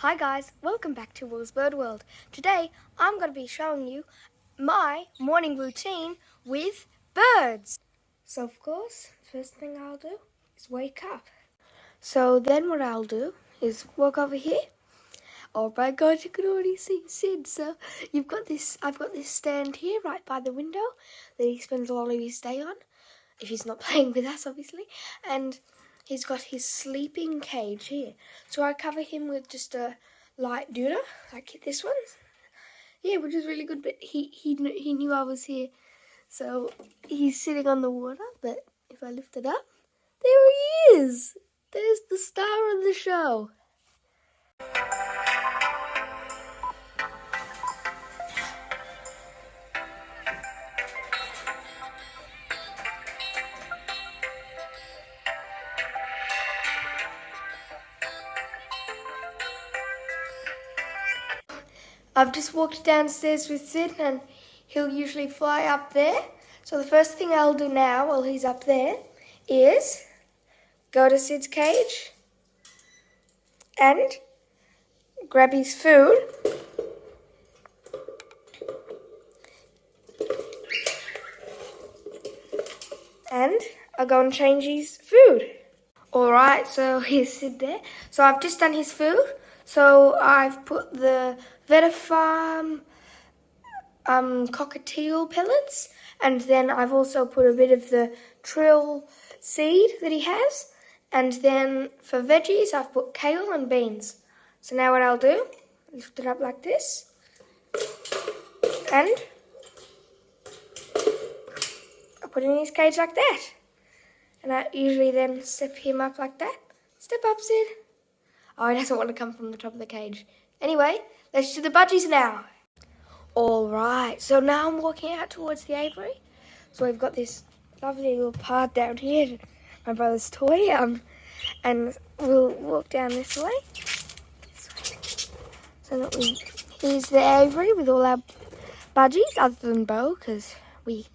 Hi guys, welcome back to Will's Bird World. Today I'm going to be showing you my morning routine with birds. So of course, first thing I'll do is wake up. So then what I'll do is walk over here. Oh my god, you can already see Sid. So I've got this stand here right by the window that he spends a lot of his day on, if he's not playing with us obviously, and he's got his sleeping cage here. So I cover him with just a light doona, like this one. Yeah, which is really good, but he knew I was here. So he's sitting on the water, but if I lift it up, there he is. There's the star of the show. I've just walked downstairs with Sid and he'll usually fly up there. So the first thing I'll do now while he's up there is go to Sid's cage and grab his food. And I'll go and change his food. Alright, so here's Sid there. So I've just done his food. So I've put the Vetafarm cockatiel pellets, and then I've also put a bit of the trill seed that he has, and then for veggies I've put kale and beans. So now what I'll do, lift it up like this, and I'll put it in his cage like that. And I usually then step him up like that. Step up, Sid. Oh, he doesn't want to come from the top of the cage. Anyway, let's do the budgies now. Alright, so now I'm walking out towards the aviary. So we've got this lovely little path down here, my brother's toy, and we'll walk down this way. So that here's the aviary with all our budgies, other than Bo, because we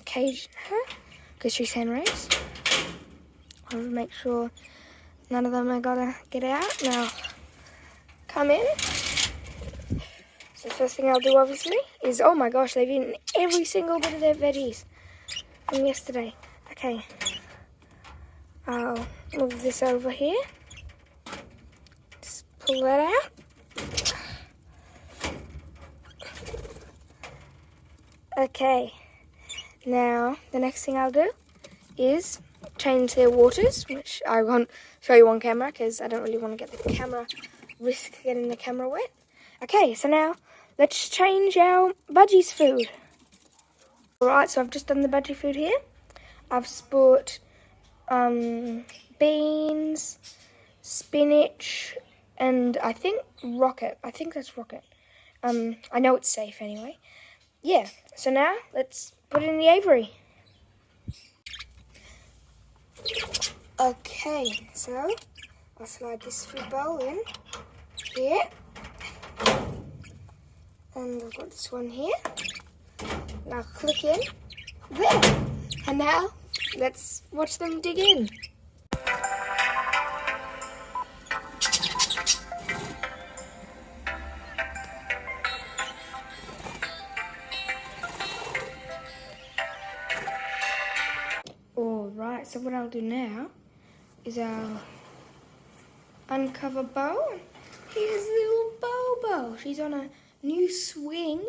caged her, because she's hen raised. I'll make sure none of them are gonna get out. Now, come in. So the first thing I'll do, obviously, is, oh my gosh, they've eaten every single bit of their veggies from yesterday. Okay, I'll move this over here. Just pull that out. Okay, now the next thing I'll do is change their waters, which I won't show you on camera because I don't really want to get the camera, risk getting the camera wet. Okay, so now let's change our budgies food. Alright, so I've just done the budgie food here. I've put beans, spinach, and I think rocket. I think that's rocket. I know it's safe anyway. Yeah, so now let's put it in the aviary. Okay, so I'll slide this food bowl in here. And I've got this one here. And I'll click in there. And now let's watch them dig in. Alright, so what I'll do now is I'll uncover Bo. Here's little Bobo. She's on a new swing.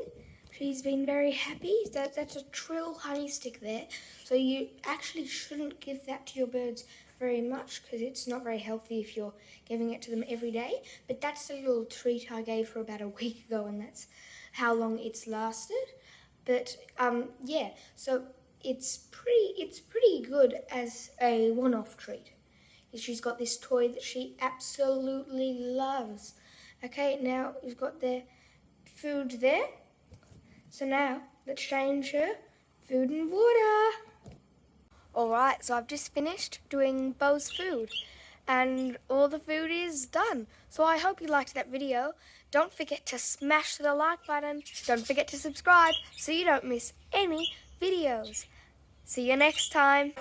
She's been very happy. That's a trill honey stick there. So you actually shouldn't give that to your birds very much because it's not very healthy if you're giving it to them every day. But that's a little treat I gave her about a week ago, and that's how long it's lasted. But yeah, so it's pretty good as a one-off treat. She's got this toy that she absolutely loves. Okay, now we've got their food there. So now let's change her food and water. Alright, so I've just finished doing Bo's food and all the food is done. So I hope you liked that video. Don't forget to smash the like button. Don't forget to subscribe so you don't miss any videos. See you next time.